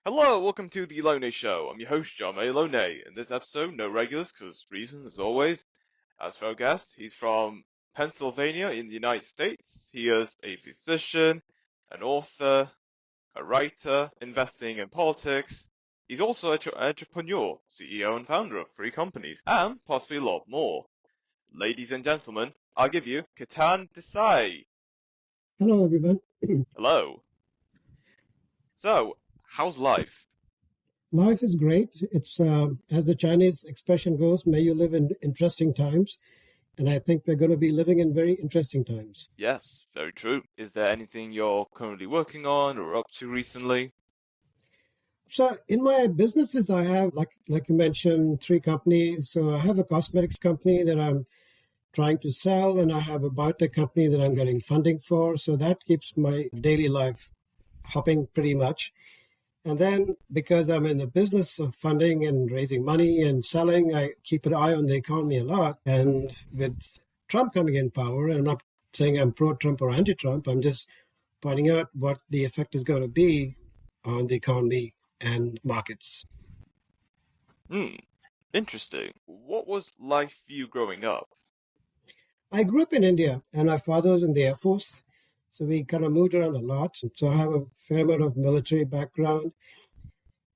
Hello, welcome to the Lone Show. I'm your host, John May Lone. In this episode, no regulars, because reasons, as always. As for our guest, he's from Pennsylvania in the United States. He is a physician, an author, a writer, investing in politics. He's also an entrepreneur, CEO and founder of 3 companies, and possibly a lot more. Ladies and gentlemen, I'll give you Ketan Desai. Hello, everyone. Hello. So, how's life? Life is great. It's, as the Chinese expression goes, may you live in interesting times. And I think we're going to be living in very interesting times. Yes, very true. Is there anything you're currently working on or up to recently? So in my businesses, I have, like you mentioned, 3 companies. So I have a cosmetics company that I'm trying to sell, and I have a biotech company that I'm getting funding for. So that keeps my daily life hopping pretty much. And then because I'm in the business of funding and raising money and selling, I keep an eye on the economy a lot. And with Trump coming in power, and I'm not saying I'm pro-Trump or anti-Trump, I'm just pointing out what the effect is going to be on the economy and markets. Interesting. What was life for you growing up? I grew up in India, and my father was in the Air Force. So we kind of moved around a lot. So I have a fair amount of military background.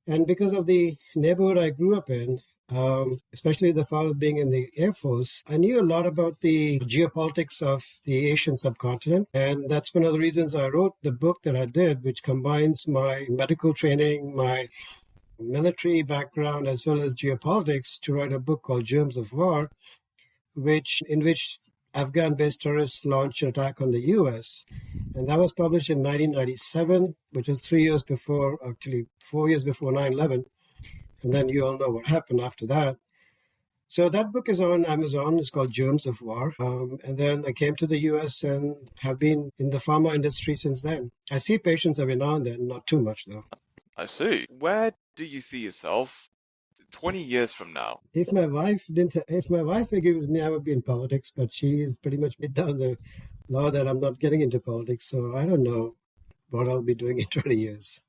And because of the neighborhood I grew up in, especially the father being in the Air Force, I knew a lot about the geopolitics of the Asian subcontinent. And that's one of the reasons I wrote the book that I did, which combines my medical training, my military background, as well as geopolitics, to write a book called Germs of War, in which Afghan-based terrorists launched an attack on the U.S. And that was published in 1997, which was 3 years before, actually 4 years before 9/11. And then you all know what happened after that. So that book is on Amazon. It's called Germs of War. And then I came to the U.S. and have been in the pharma industry since then. I see patients every now and then, not too much though. I see. Where do you see yourself 20 years from now? If my wife agreed with me, I would be in politics, but she has pretty much made down the law that I'm not getting into politics. So I don't know what I'll be doing in 20 years.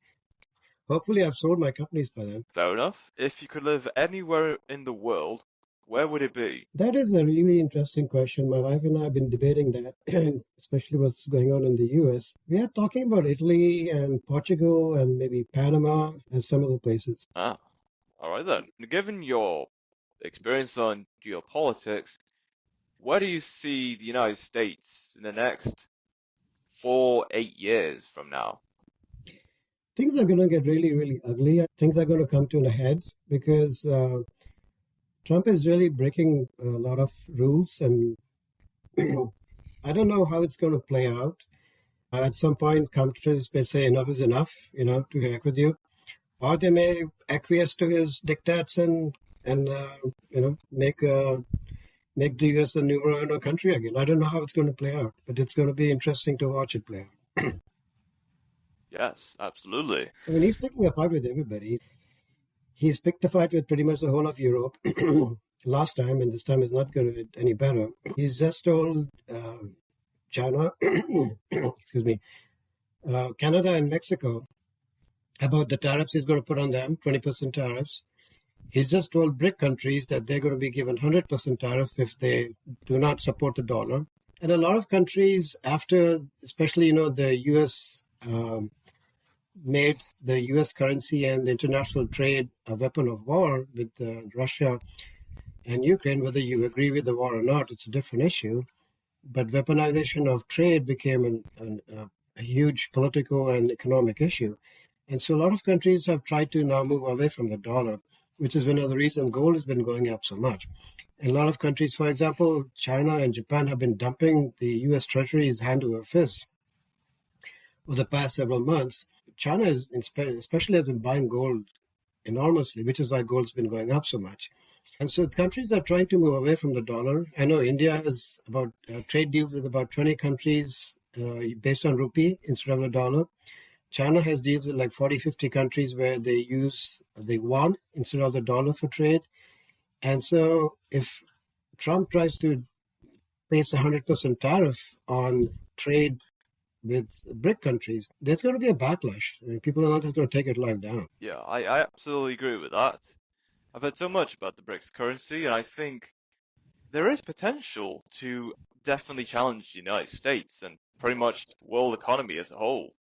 Hopefully I've sold my companies by then. Fair enough. If you could live anywhere in the world, where would it be? That is a really interesting question. My wife and I have been debating that, especially what's going on in the US. We are talking about Italy and Portugal and maybe Panama and some other places. Ah, all right then. Given your experience on geopolitics, where do you see the United States in the next 8 years from now? Things are going to get really, really ugly. Things are going to come to a head because Trump is really breaking a lot of rules, and I don't know how it's going to play out. At some point, countries may say enough is enough, to heck with you, or they may acquiesce to his diktats and make the U.S. a numero uno country again. I don't know how it's going to play out, but it's going to be interesting to watch it play out. Yes, absolutely. I mean, he's picking a fight with everybody. He's picked a fight with pretty much the whole of Europe last time, and this time is not going to get any better. He's just told China, excuse me, Canada and Mexico about the tariffs he's going to put on them, 20% tariffs. He's just told BRIC countries that they're going to be given 100% tariff if they do not support the dollar. And a lot of countries, after, especially, the U.S. Made the U.S. currency and international trade a weapon of war with Russia and Ukraine. Whether you agree with the war or not, it's a different issue. But weaponization of trade became a huge political and economic issue. And so a lot of countries have tried to now move away from the dollar, which is one of the reasons gold has been going up so much. And a lot of countries, for example, China and Japan, have been dumping the U.S. Treasury's hand over fist over the past several months. China especially has been buying gold enormously, which is why gold's been going up so much. And so countries are trying to move away from the dollar. I know India has about trade deals with about 20 countries based on rupee instead of the dollar. China has deals with like 40, 50 countries where they use the yuan instead of the dollar for trade. And so if Trump tries to place a 100% tariff on trade with BRIC countries, there's going to be a backlash. I mean, people are not just going to take it lying down. Yeah, I absolutely agree with that. I've heard so much about the BRICS currency, and I think there is potential to definitely challenge the United States and pretty much the world economy as a whole.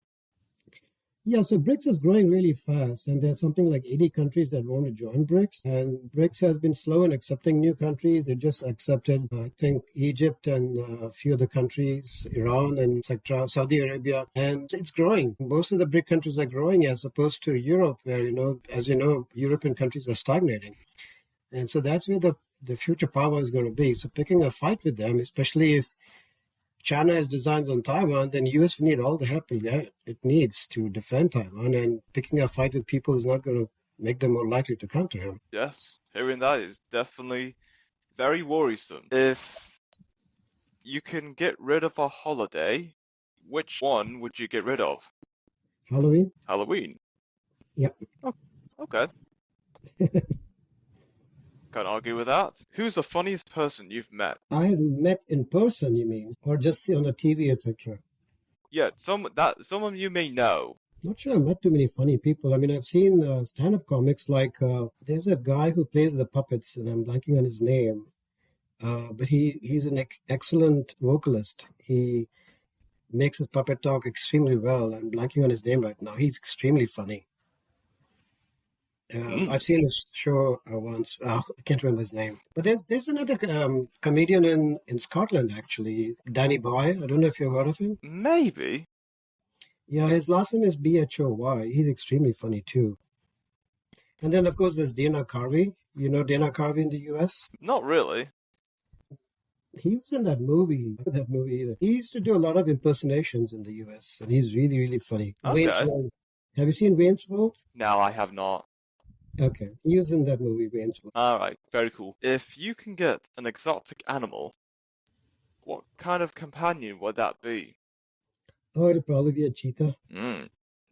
Yeah, so BRICS is growing really fast, and there's something like 80 countries that want to join BRICS. And BRICS has been slow in accepting new countries. It just accepted, I think, Egypt and a few other countries, Iran and etc., Saudi Arabia, and it's growing. Most of the BRIC countries are growing as opposed to Europe, where, as you know, European countries are stagnating. And so that's where the future power is going to be. So picking a fight with them, especially if China has designs on Taiwan, then US will need all the help it needs to defend Taiwan, and picking a fight with people is not going to make them more likely to counter him. Yes, hearing that is definitely very worrisome. If you can get rid of a holiday, which one would you get rid of? Halloween? Halloween. Yep. Oh, okay. Can't argue with that. Who's the funniest person you've met? I have met in person, you mean, or just on the TV, etc. Yeah, someone you may know. Not sure I met too many funny people. I mean, I've seen stand-up comics like there's a guy who plays the puppets, and I'm blanking on his name, but he's an excellent vocalist. He makes his puppet talk extremely well. I'm blanking on his name right now. He's extremely funny. I've seen his show once. I can't remember his name. But there's another comedian in Scotland, actually, Danny Boy. I don't know if you've heard of him. Maybe. Yeah, his last name is Bhoy. He's extremely funny, too. And then, of course, there's Dana Carvey. You know Dana Carvey in the U.S.? Not really. He was in that movie. He used to do a lot of impersonations in the U.S., and he's really, really funny. Okay. Wayne's World. Have you seen Wayne's World? No, I have not. Okay. He was in that movie, Wayne's World. Alright, very cool. If you can get an exotic animal, what kind of companion would that be? Oh, it'll probably be a cheetah.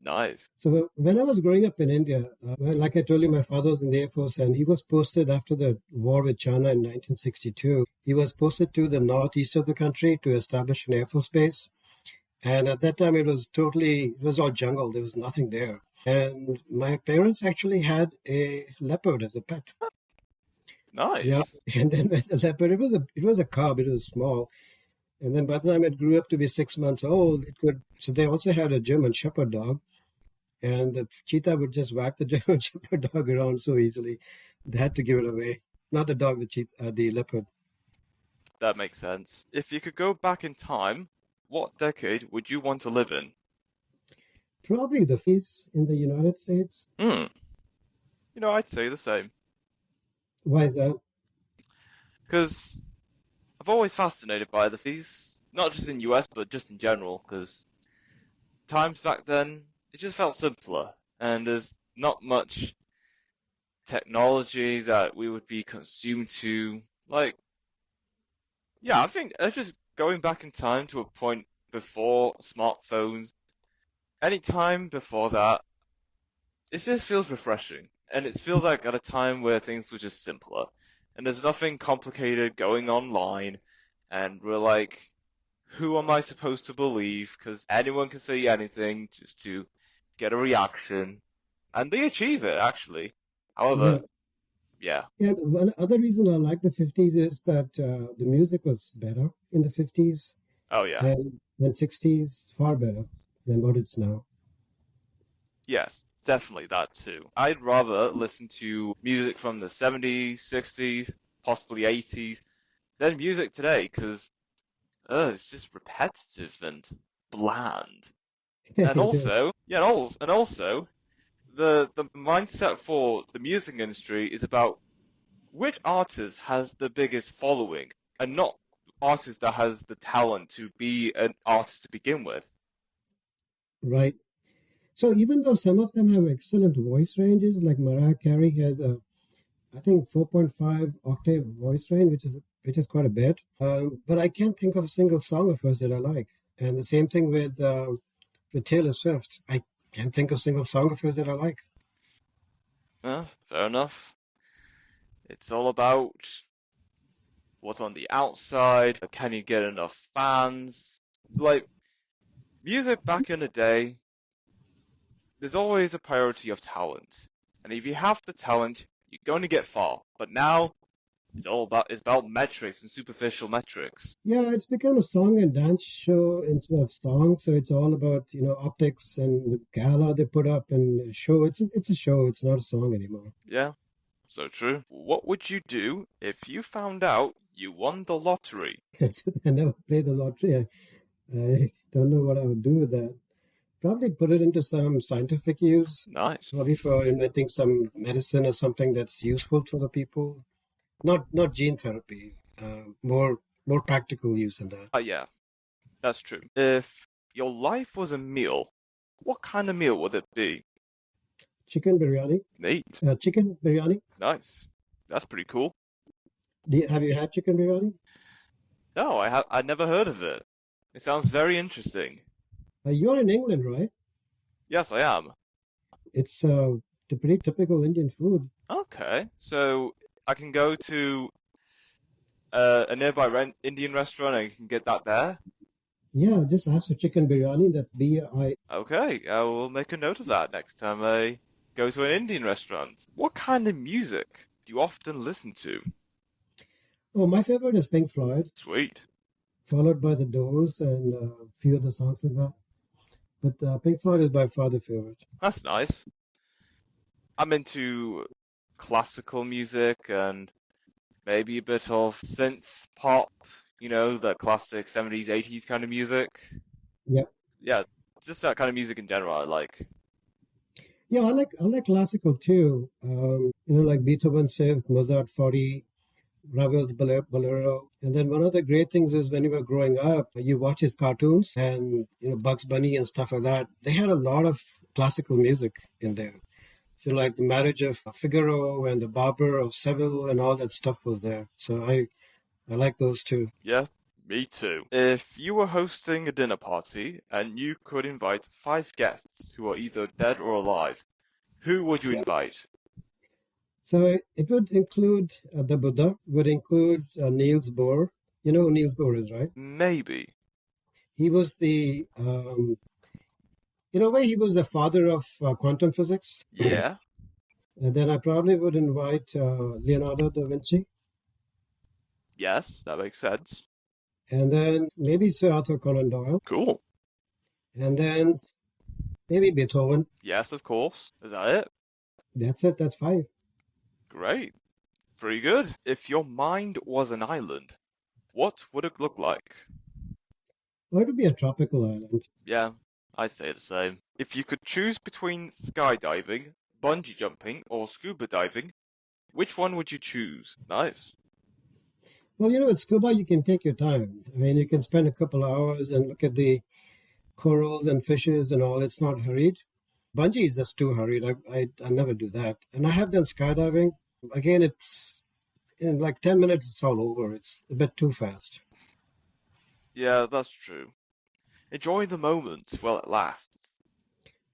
Nice. So when I was growing up in India, like I told you, my father was in the Air Force, and he was posted after the war with China in 1962. He was posted to the northeast of the country to establish an Air Force base. And at that time, it was all jungle. There was nothing there. And my parents actually had a leopard as a pet. Nice. Yeah. And then the leopard, it was a cub. It was small. And then by the time it grew up to be 6 months old, so they also had a German Shepherd dog. And the cheetah would just whack the German Shepherd dog around so easily. They had to give it away. Not the dog, the leopard. That makes sense. If you could go back in time, what decade would you want to live in? Probably the 50s in the United States. I'd say the same. Why is that? Because I've always fascinated by the 50s. Not just in US, but just in general, because times back then, it just felt simpler. And there's not much technology that we would be consumed to. I think just going back in time to a point before smartphones, any time before that, it just feels refreshing. And it feels like at a time where things were just simpler. And there's nothing complicated going online. And we're like, who am I supposed to believe? Because anyone can say anything just to get a reaction. And they achieve it, actually. However, yeah. And one other reason I like the 50s is that the music was better in the 50s. Oh, yeah. And 60s, far better than what it's now. Yes, definitely that too. I'd rather listen to music from the 70s, 60s, possibly 80s, than music today, because it's just repetitive and bland. And also, the mindset for the music industry is about which artist has the biggest following, and not artist that has the talent to be an artist to begin with. Right. So even though some of them have excellent voice ranges, like Mariah Carey has I think 4.5 octave voice range, which is quite a bit. But I can't think of a single song of hers that I like. And the same thing with Taylor Swift. I can't think of a single song of hers that I like. Fair enough. It's all about what's on the outside. Can you get enough fans? Music back in the day, there's always a priority of talent. And if you have the talent, you're going to get far. But now, it's about metrics and superficial metrics. Yeah, it's become a song and dance show instead of song. So it's all about, optics and the gala they put up and the show. It's a show. It's not a song anymore. Yeah, so true. What would you do if you found out you won the lottery? Since I never played the lottery, I don't know what I would do with that. Probably put it into some scientific use, Nice. probably for inventing some medicine or something that's useful for the people. Not gene therapy. More practical use than that. Yeah, that's true. If your life was a meal, what kind of meal would it be? Chicken biryani. Neat. Chicken biryani. Nice. That's pretty cool. Have you had chicken biryani? No, I never heard of it. It sounds very interesting. You're in England, right? Yes, I am. It's the pretty typical Indian food. Okay, so I can go to a nearby Indian restaurant and I can get that there? Yeah, just ask for chicken biryani. That's B-I. Okay, I will make a note of that next time I go to an Indian restaurant. What kind of music do you often listen to? Oh, my favorite is Pink Floyd, Sweet. followed by The Doors and a few other songs like that. But Pink Floyd is by far the favorite. That's nice. I'm into classical music and maybe a bit of synth pop, the classic 70s, 80s kind of music. Yeah, Yeah, just that kind of music in general I like. yeah, I like classical too. Like Beethoven's Fifth, Mozart 40, Ravel's Bolero. And then one of the great things is when you were growing up, you watch his cartoons and Bugs Bunny and stuff like that. They had a lot of classical music in there. So like the marriage of Figaro and the barber of Seville and all that stuff was there. So I like those too. Yeah, me too. If you were hosting a dinner party and you could invite 5 guests who are either dead or alive, who would you invite? So it would include the Buddha, would include Niels Bohr. You know who Niels Bohr is, right? Maybe. He was in a way, he was the father of quantum physics. Yeah. And then I probably would invite Leonardo da Vinci. Yes, that makes sense. And then maybe Sir Arthur Conan Doyle. Cool. And then maybe Beethoven. Yes, of course. Is that it? That's it. That's 5. Great. Pretty good. If your mind was an island, what would it look like? Or it would be a tropical island. Yeah, I'd say the same. If you could choose between skydiving, bungee jumping, or scuba diving, which one would you choose? Nice. Well, with scuba, you can take your time. I mean, you can spend a couple hours and look at the corals and fishes and all. It's not hurried. Bungee is just too hurried. I never do that. And I have done skydiving. Again, it's in like 10 minutes, it's all over. It's a bit too fast. Yeah, that's true. Enjoy the moment while it lasts.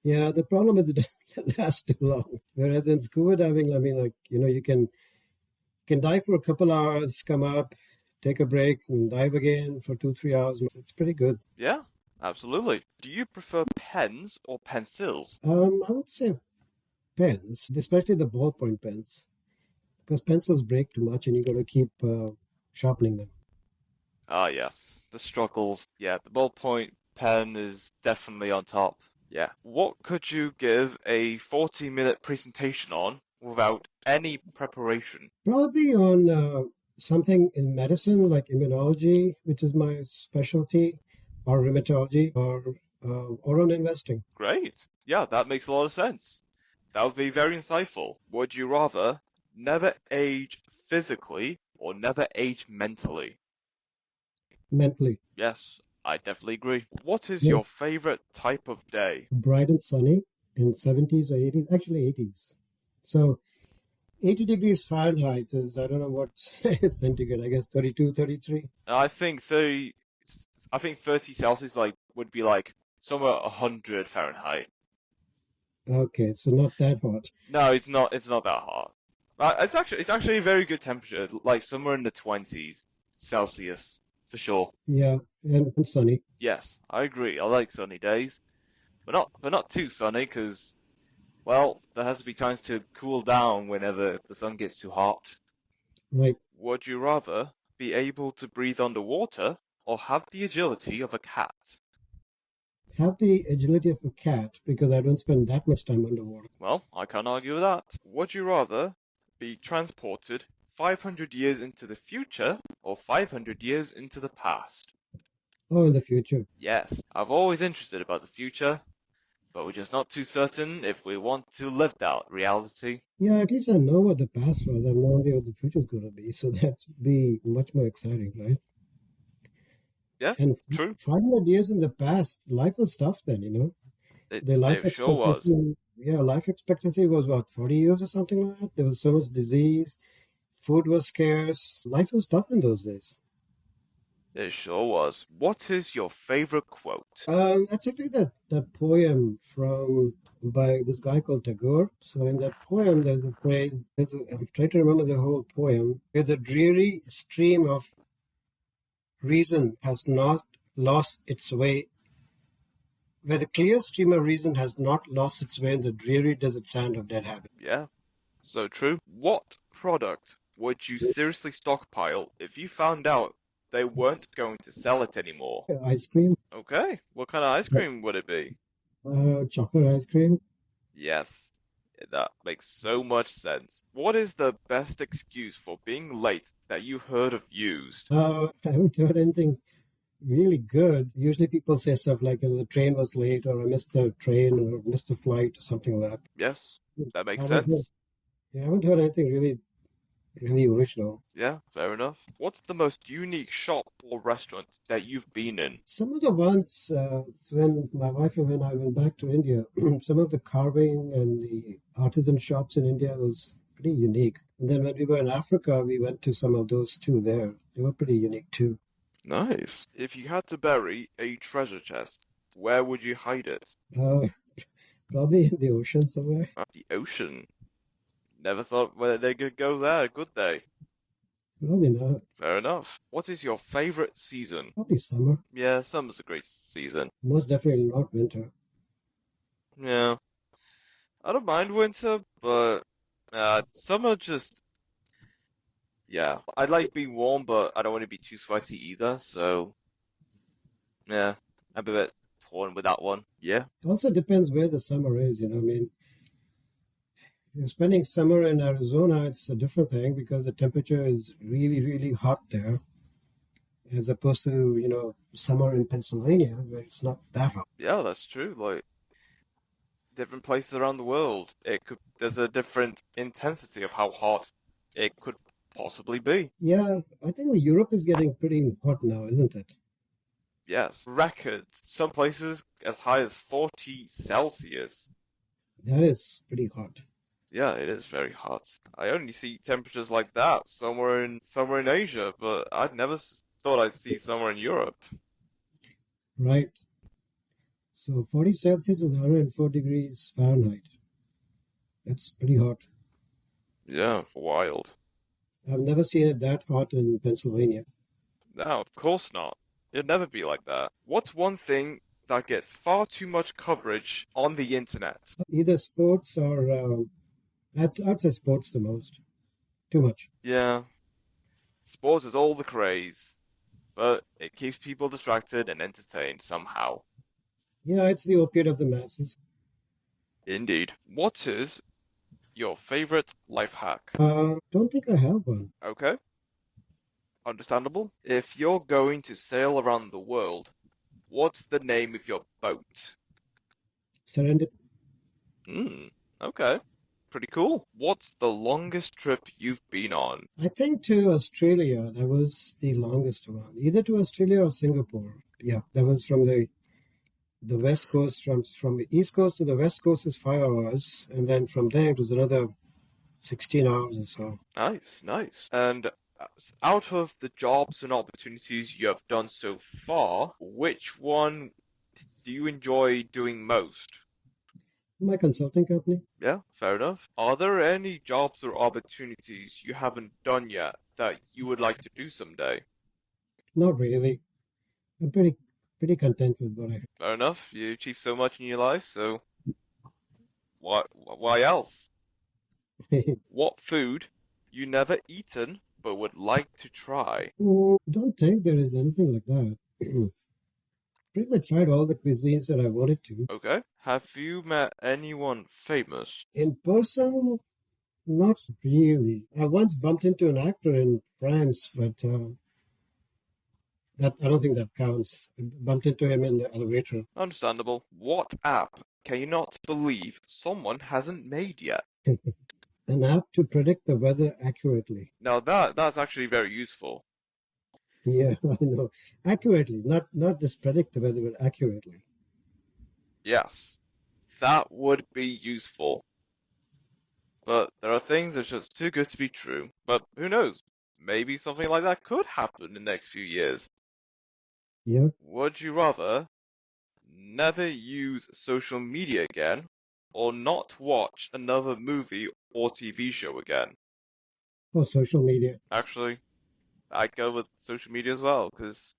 Yeah, the problem is it lasts too long. Whereas in scuba diving, I mean, you can dive for a couple hours, come up, take a break, and dive again for 2-3 hours. It's pretty good. Yeah, absolutely. Do you prefer pens or pencils? I would say pens, especially the ballpoint pens, because pencils break too much and you got to keep sharpening them. Ah, yes. The struggles. Yeah, the ballpoint pen is definitely on top. Yeah. What could you give a 40-minute presentation on without any preparation? Probably on something in medicine like immunology, which is my specialty, or rheumatology, or on investing. Great. Yeah, that makes a lot of sense. That would be very insightful. Would you rather never age physically or never age mentally? Mentally. Yes, I definitely agree. What is Yes, your favorite type of day? bright and sunny in 70s or 80s, actually 80s. So 80 degrees Fahrenheit is, I don't know what centigrade, I guess 32, 33. I think 30 Celsius would be like somewhere 100 Fahrenheit. Okay, so not that hot. No, it's not that hot. It's actually a very good temperature, like somewhere in the 20s Celsius for sure. Yeah, and sunny. Yes, I agree. I like sunny days, but not too sunny because, well, there has to be times to cool down whenever the sun gets too hot. Right. Would you rather be able to breathe underwater or have the agility of a cat? Have the agility of a cat because I don't spend that much time underwater. Well, I can't argue with that. Would you rather be transported 500 years into the future or 500 years into the past? Oh, in the future. Yes, I've always interested about the future, but we're just not too certain if we want to live that reality. Yeah, at least I know what the past was. I have no idea what the future is going to be. So that's be much more exciting, right? Yeah, And true. 500 years in the past, life was tough then, The life It sure was. expectancy, yeah, life expectancy was what, 40 years or something like that? There was so much disease, food was scarce. Life was tough in those days. It sure was. What is your favorite quote? That's actually that poem from by this guy called Tagore. So in that poem, there's a phrase. I'm trying to remember the whole poem. Where the dreary stream of reason has not lost its way, where the clear stream of reason has not lost its way in the dreary desert sand of dead habit. Yeah, so true. What product would you seriously stockpile if you found out they weren't going to sell it anymore? Ice cream, Okay, what kind of ice cream would it be? chocolate ice cream. Yes, that makes so much sense. What is the best excuse for being late that you heard of used? I haven't heard anything really good. Usually people say stuff like, the train was late, or I missed the train, or missed the flight, or something like Yes, that. that I makes haven't heard, sense. I haven't heard anything really original. Yeah, fair enough. What's the most unique shop or restaurant that you've been in? Some of the ones, when my wife and when I went back to India, some of the carving and the artisan shops in India was pretty unique. And then when we were in Africa, we went to some of those too there. They were pretty unique too. Nice. If you had to bury a treasure chest, where would you hide it? Uh, Probably in the ocean somewhere. The ocean. Never thought whether they could go there, could they? Probably not. Fair enough. What is your favorite season? Probably summer. Yeah, summer's a great season. Most definitely not winter. Yeah, I don't mind winter, but summer just, yeah. I like being warm, but I don't want to be too sweaty either, so yeah, I'm a bit torn with that one. Yeah, It also depends where the summer is. I mean, if you're spending summer in Arizona, it's a different thing because the temperature is really, really hot there, as opposed to, summer in Pennsylvania where it's not that hot. yeah, that's true. Like different places around the world, there's a different intensity of how hot it could possibly be. Yeah, I think Europe is getting pretty hot now, isn't it? Yes, records. Some places as high as 40 Celsius. That is pretty hot. Yeah, it is very hot. I only see temperatures like that somewhere in Asia, but I'd never thought I'd see somewhere in Europe. Right. So 40 Celsius is 104 degrees Fahrenheit. That's pretty hot. Yeah, wild. I've never seen it that hot in Pennsylvania. No, of course not. It'd never be like that. What's one thing that gets far too much coverage on the internet? Either sports or, I'd say sports the most. Too much. Yeah, sports is all the craze, but it keeps people distracted and entertained somehow. Yeah, it's the opiate of the masses. Indeed. What is your favorite life hack? Don't think I have one. Okay, understandable. If you're going to sail around the world, what's the name of your boat? Surrender. Hmm, okay. Pretty cool. What's the longest trip you've been on? I think to Australia, that was the longest one. Either to Australia or Singapore. Yeah, that was from the west coast, from the east coast to the west coast is 5 hours, and then from there it was another 16 hours or so. Nice, nice. And out of the jobs and opportunities you have done so far, which one do you enjoy doing most? My consulting company? Yeah, fair enough. Are there any jobs or opportunities you haven't done yet that you would like to do someday? Not really. I'm pretty content with what I Fair enough. You achieved so much in your life, so why else? have. What food you never eaten but would like to try? Don't think there is anything like that. Pretty much tried all the cuisines that I wanted to. Okay. Have you met anyone famous? In person, not really. I once bumped into an actor in France, but that I don't think that counts. I bumped into him in the elevator. Understandable. What app can you not believe someone hasn't made yet? An app to predict the weather accurately. Now that's actually very useful. Yeah, I know. Accurately, not just predict the weather, but accurately. Yes, that would be useful. But there are things that are just too good to be true. But who knows? Maybe something like that could happen in the next few years. Yeah. Would you rather never use social media again or not watch another movie or TV show again? Or social media. Actually, I'd go with social media as well, because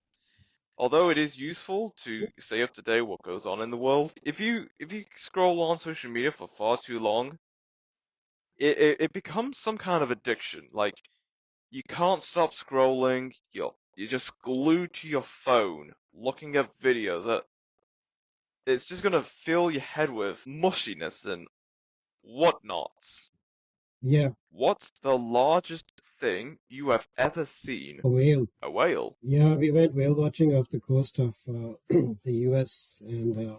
although it is useful to stay up to date what goes on in the world, if you scroll on social media for far too long, it becomes some kind of addiction. Like you can't stop scrolling. You're just glued to your phone, looking at videos that it's just gonna fill your head with mushiness and whatnots. Yeah. What's the largest thing you have ever seen? A whale. A whale. Yeah, we went whale watching off the coast of the US, and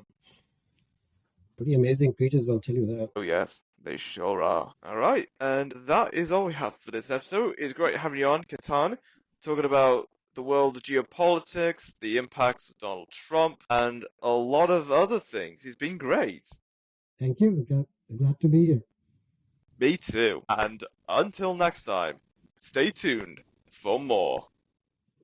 pretty amazing creatures, I'll tell you that. Oh yes, they sure are. Alright, and that is all we have for this episode. It's great having you on, Ketan, talking about the world of geopolitics, the impacts of Donald Trump, and a lot of other things. It's been great. Thank you. Glad to be here. Me too. And until next time, stay tuned for more.